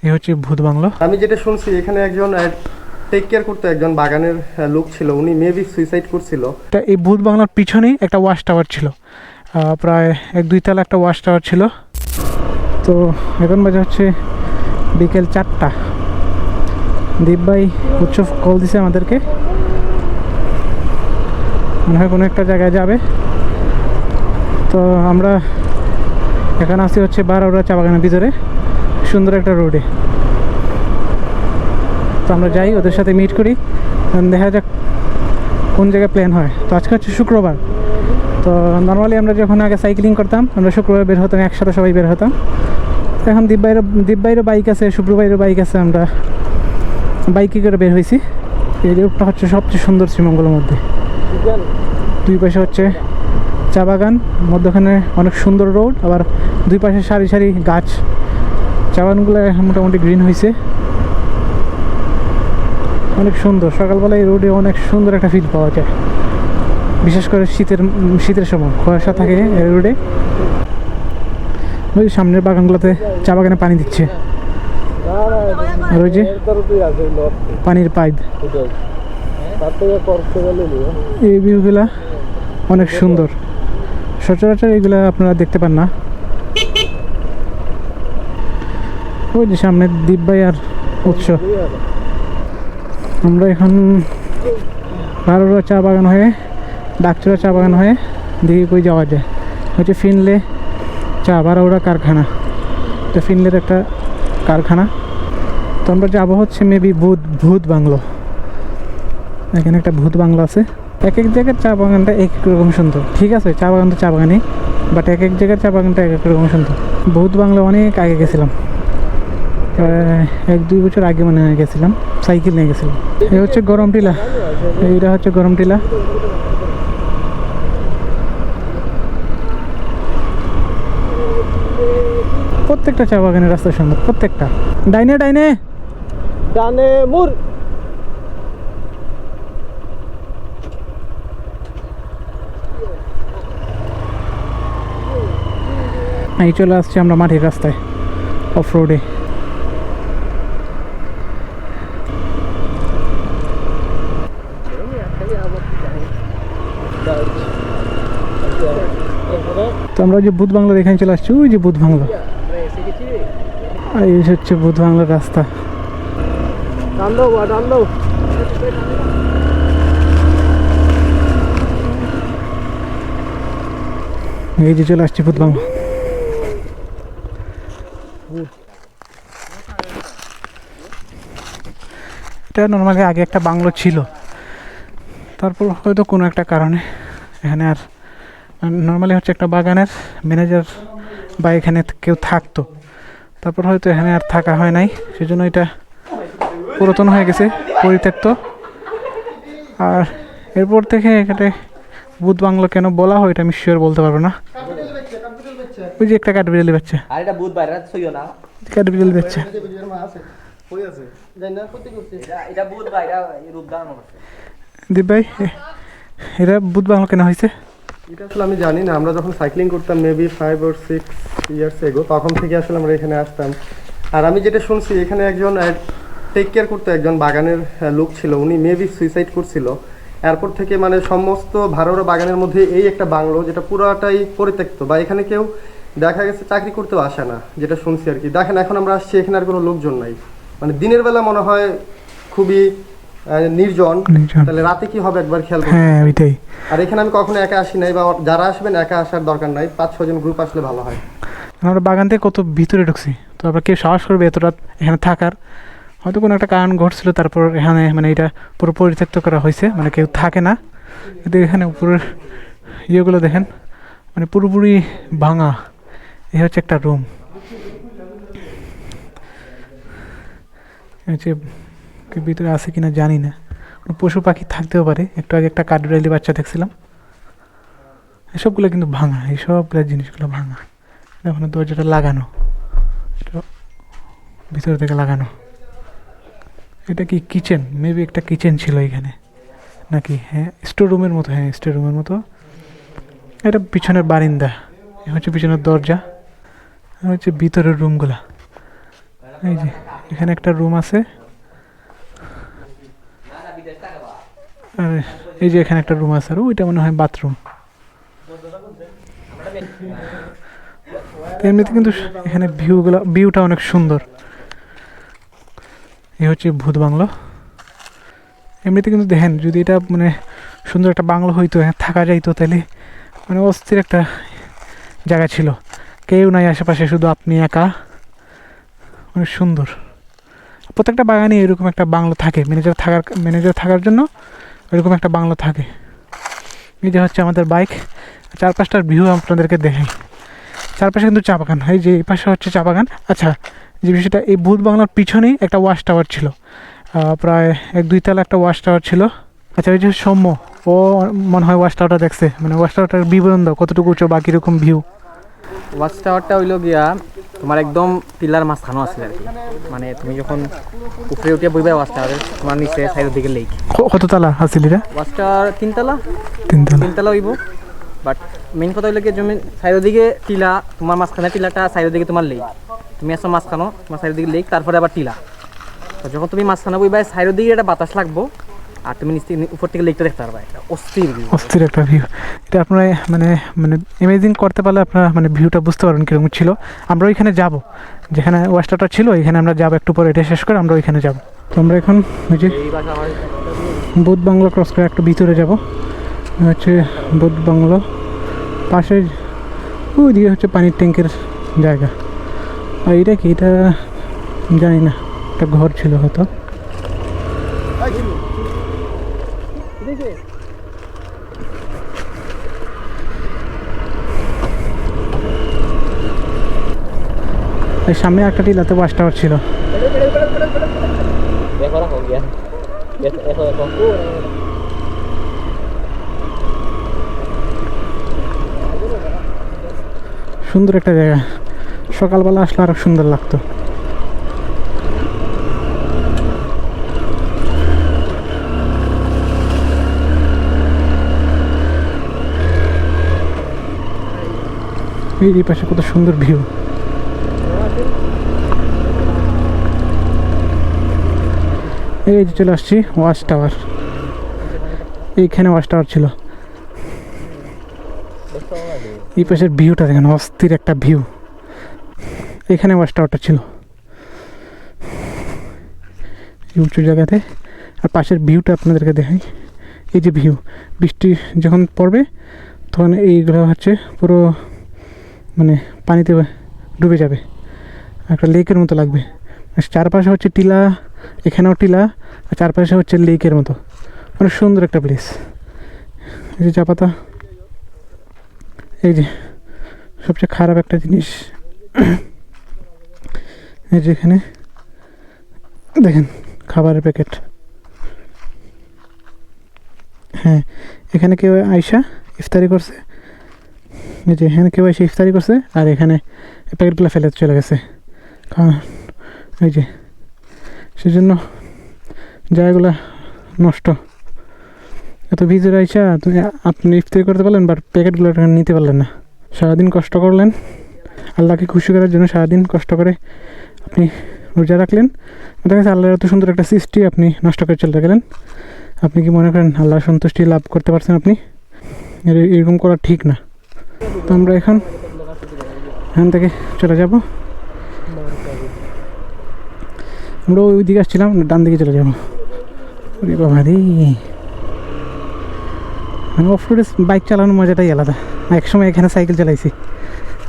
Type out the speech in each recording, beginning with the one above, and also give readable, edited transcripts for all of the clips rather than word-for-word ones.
এই হচ্ছে ভূত বাংলো। আমি যেটা শুনছি এখানে একজন টেক কেয়ার করতে একজন বাগানের লোক ছিল, উনি মেবি সুইসাইড করছিল। এই ভূত বাংলার পিছনেই একটা ওয়াচ টাওয়ার ছিল, প্রায় 1-2 তলা একটা ওয়াচ টাওয়ার ছিল। তো এখন বাজে হচ্ছে বিকেল 4টা। দীপ ভাই উৎসব কল দিছে আমাদেরকে, মনে হয় কোনো একটা জায়গায় যাবে। তো আমরা এখানে আসি হচ্ছে বারোরা চা বাগানের ভিতরে, সুন্দর একটা রোডে। তো আমরা যাই, ওদের সাথে মিট করি, দেখা যাক কোন জায়গায় প্ল্যান হয়। তো আজকে হচ্ছে শুক্রবার। তো নর্মালি আমরা যখন আগে সাইক্লিং করতাম, আমরা শুক্রবার বের হতাম, একসাথে সবাই বের হতাম। এখন দীপ ভাইয়েরও বাইক আছে, শুক্রবাইয়েরও বাইক আছে, আমরা বাইকে করে বের হয়েছি। এই রোডটা হচ্ছে সবচেয়ে সুন্দর শ্রীমঙ্গলের মধ্যে। দুই পাশে হচ্ছে চা বাগান, মধ্যখানে অনেক সুন্দর রোড, আবার দুই পাশে সারি সারি গাছ। চা বাগানগুলো মোটামুটি গ্রিন হয়েছে, অনেক সুন্দর। সকালবেলা এই রোডে অনেক সুন্দর একটা ফিল পাওয়া যায়, বিশেষ করে শীতের সময় কুয়াশা থাকে এই রোডে। ওই সামনের বাগানগুলোতে চা বাগানে পানি দিচ্ছে, আর ওই যে পানির পাইপ। এই ভিউগুলা অনেক সুন্দর, সচরাচর এগুলা আপনারা দেখতে পান না। ওই যে সামনে দীপ ভাই আর উৎস। আমরা এখন বারোরা চা বাগান হয়ে, ডাকচুরা চা বাগান হয়ে দেখি কই যাওয়া যায়। হচ্ছে ফিনলে চা বারোরা কারখানা, এটা ফিনলের একটা কারখানা। তো আমরা যাবো হচ্ছে মেবি ভূত বাংলো। এখানে একটা ভূত বাংলো আছে। এক এক জায়গার চা বাগানটা এক এক রকম সুন্দর, ঠিক আছে, চা বাগান তো চা বাগানই, বাট এক এক জায়গার চা বাগানটা এক এক রকম সুন্দর। ভূত বাংলো অনেক আগে গেছিলাম, 1-2 বছর আগে মনে হয় গেছিলাম, সাইকেল নিয়ে গেছিলাম। এই হচ্ছে গরম টিলা, এইটা হচ্ছে গরম টিলা। প্রত্যেকটা চা বাগানের রাস্তা সুন্দর, প্রত্যেকটা। ডাইনে ডাইনে ডানে মুর। এই চলে আসছি আমরা মাটির রাস্তায়, অফ রোডে। তো আমরা যে ভূত বাংলা এখানে চলে আসছি, ওই যে ভূত বাংলা, এই হচ্ছে ভূত বাংলার রাস্তা। এই যে চলে আসছি ভূত বাংলা। এটা নর্মালি আগে একটা বাংলো ছিল, তারপর হয়তো কোনো একটা কারণে এখানে আর, নর্মালি হচ্ছে একটা বাগানের ম্যানেজার বা এখানে কেউ থাকতো, তারপর হয়তো এখানে আর থাকা হয় নাই, সেজন্য এটা পুরাতন হয়ে গেছে, পরিত্যক্ত। আর এরপর থেকে এখানে ভূত বাংলো কেন বলা হয় এটা আমি শিওর বলতে পারবো না। ওই যে একটা কাঠবিড়ালি বাচ্চা, কাঠবিড়ালি বাচ্চা। দীপ ভাই, এরা ভূত বাংলো কেন হয়েছে? এটা আসলে আমি জানি না। আমরা যখন সাইক্লিং করতাম মেবি 5 or 6 ইয়ার্স এগো, তখন থেকে আসলে আমরা এখানে আসতাম। আর আমি যেটা শুনছি এখানে একজন টেক কেয়ার করতে একজন বাগানের লোক ছিল, উনি মেবি সুইসাইড করছিল। এরপর থেকে মানে সমস্ত ভারোরা বাগানের মধ্যে এই একটা বাংলো, যেটা পুরোটাই পরিত্যক্ত, বা এখানে কেউ দেখা গেছে চাকরি করতেও আসে না, যেটা শুনছি আর কি। দেখেন এখন আমরা আসছি, এখানে আর কোনো লোকজন নাই, মানে দিনের বেলা মনে হয় খুবই নির্জন, তাহলে রাতে কি হবে একবার খেয়াল করুন। হ্যাঁ ওইটাই। আর এখানে আমি কখনো একা আসি নাই, বা যারা আসবেন একা আসার দরকার নাই, 5-6 জন গ্রুপ আসলে ভালো হয়। আমরা বাগান থেকে কত ভিতরে ঢুকছি, তো আবার কেউ সাহস করবে এত রাত এখানে থাকার? হয়তো কোনো একটা কারণ ঘটছিল, তারপর এখানে মানে এটা পুরো পরিত্যক্ত করা হয়েছে, মানে কেউ থাকে না। কিন্তু এখানে উপরের ইয়েগুলো দেখেন, মানে পুরোপুরি ভাঙা। এই হচ্ছে একটা রুম, হচ্ছে ভিতরে আছে কিনা জানি না, পশু পাখি থাকতেও পারে। একটু আগে একটা কাঠবিড়ালি বাচ্চা দেখছিলাম। এসবগুলো কিন্তু ভাঙা, এই সবগুলো জিনিসগুলো ভাঙা। এখন দরজাটা লাগানো, এটা ভিতর থেকে লাগানো। এটা কি কিচেন? মেবি একটা কিচেন ছিল এখানে নাকি? হ্যাঁ, স্টোর রুমের মতো। হ্যাঁ, স্টোর রুমের মতো। এটা পিছনের বারিন্দা, হচ্ছে পিছনের দরজা, হচ্ছে ভিতরের রুমগুলা। এই যে এখানে একটা রুম আছে, আর এই যে এখানে একটা রুম আছে, আর ওইটা মনে হয় বাথরুম। এমনিতে কিন্তু এখানে ভিউটা অনেক সুন্দর। এই হচ্ছে ভূত বাংলো। এমনিতে কিন্তু দেখেন যদি এটা মানে সুন্দর একটা বাংলো হইতো, থাকা যাইতো, তাহলে মানে অস্থির একটা জায়গা ছিল, কেউ নাই আশেপাশে, শুধু আপনি একা। অনেক সুন্দর। প্রত্যেকটা বাগানে এরকম একটা বাংলো থাকে, ম্যানেজার থাকার জন্য এরকম একটা বাংলো থাকে। এই যে হচ্ছে আমাদের বাইক, চারপাশটার ভিউ আপনাদেরকে দেখাই। চারপাশে কিন্তু চা বাগান, এই যে এই পাশে হচ্ছে চা বাগান। আচ্ছা, যে বিষয়টা, এই ভূত বাংলার পিছনেই একটা ওয়াচ টাওয়ার ছিল, প্রায় 1-2 তলা একটা ওয়াচ টাওয়ার ছিল। আচ্ছা, ওই যে সৌম্য, ও মনে হয় ওয়াচ টাওয়ারটা দেখছে, মানে ওয়াচ টাওয়ারটার বিবরণ দাও, কতটুকু উঁচু বা কীরকম ভিউ। ওয়াচ টাওয়ারটা হইলো গিয়া তোমার একদম টিলার মাঝখানো আছে আর কি, মানে তুমি যখন উপরে উঠে বইবে ওয়াচ টাওয়ারের, তোমার নিচে সাইডের দিকে লেক। কত তলা আছিল এটা? ওয়াচ টাওয়ার 3 তলা 3 তলা হইব। বাট মেইন কথা হইলো কি, জমি সাইডের দিকে টিলা, তোমার মাঝখানে টিলাটা, সাইডের দিকে তোমার লেক। তুমি আসো মাঝখানো, তোমার সাইডের দিকে লেক, তারপরে আবার টিলা। তো যখন তুমি মাঝখানে বইবে, সাইডের দিকে একটা বাতাস লাগবো, আর তুমি উপর থেকে লেকটা দেখতে পারবা। একটা অস্থির একটা ভিউ। এটা আপনারা মানে মানে ইমেজিন করতে পারলে আপনারা মানে ভিউটা বুঝতে পারবেন কীরকম ছিল। আমরা ওইখানে যাব, যেখানে ওয়াচটাটা ছিল এখানে আমরা যাব, একটু পরে এটা শেষ করে আমরা ওইখানে যাব। তো আমরা এখন ওই যে বুধ বাংলা ক্রস করে একটু ভিতরে যাব, হচ্ছে বুধ বাংলা। পাশে ওই দিকে হচ্ছে পানির ট্যাঙ্কের জায়গা। আর এটা কি, এটা জানি না, একটা ঘর ছিল হয়তো। এই সামনে একটা টিলাতে ওয়াচ টাওয়ার ছিল। সুন্দর একটা জায়গা, সকালবেলা আসলে আরো সুন্দর লাগতো। এই পাশে কত সুন্দর ভিউ। এই যে চলে আসছি ওয়াচ টাওয়ার, এইখানে ওয়াচ টাওয়ার ছিল। এই পাশের ভিউটা দেখেন, অস্থির একটা ভিউ। এখানে ওয়াচ টাওয়ারটা ছিল উঁচু জায়গাতে। আর পাশের ভিউটা আপনাদেরকে দেখাই। এই যে ভিউ, বৃষ্টি যখন পড়বে তখন এইগুলো হচ্ছে পুরো মানে পানিতে ডুবে যাবে, একটা লেকের মতো লাগবে। আর চারপাশে হচ্ছে টিলা, এখানেও টিলা, আর চারপাশে হচ্ছে লেকের মতো। অনেক সুন্দর একটা প্লেস। এই যে চা পাতা, এই যে সবচেয়ে খারাপ একটা জিনিস, এই যে এখানে দেখেন খাবারের প্যাকেট। হ্যাঁ, এখানে কেউ আইসা ইফতারি করছে, এই যে এখানে কেউ এসে ইফতারি করছে, আর এখানে প্যাকেটগুলো ফেলে চলে গেছে। কারণ এই যে সেজন্য জায়গাগুলো নষ্ট। এত ভিতরে আইসা আপনি ইফতারি করতে পারলেন, বাট প্যাকেটগুলো নিতে পারলেন না। সারাদিন কষ্ট করলেন, আল্লাহকে খুশি করার জন্য সারাদিন কষ্ট করে আপনি রোজা রাখলেন, দেখা গেছে আল্লাহর এত সুন্দর একটা সৃষ্টি আপনি নষ্ট করে চলে গেলেন। আপনি কি মনে করেন আল্লাহর সন্তুষ্টি লাভ করতে পারছেন? আপনি এরকম করা ঠিক না। তো আমরা এখান থেকে চলে যাব। আমরা ওই দিকে আসছিলাম, ডান দিকে চলে যাবো। বাবা রে, মানে অফ রোডে বাইক চালানোর মজাটাই আলাদা। একসময় এখানে সাইকেল চালাইছি,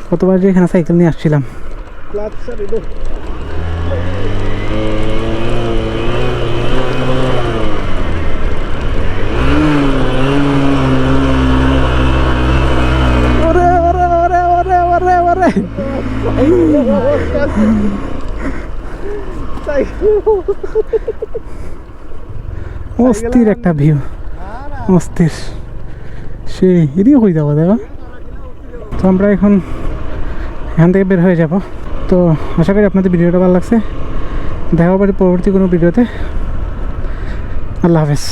কতবার যে এখানে সাইকেল নিয়ে আসছিলাম। অস্থির একটা ভিউ, অস্থির সেই এদিকে হয়ে যাবো দেখো। তো আমরা এখন এখান থেকে বের হয়ে যাব। তো আশা করি আপনাদের ভিডিওটা ভালো লাগছে। দেখা হবে পরবর্তী কোনো ভিডিওতে। আল্লাহ হাফেজ।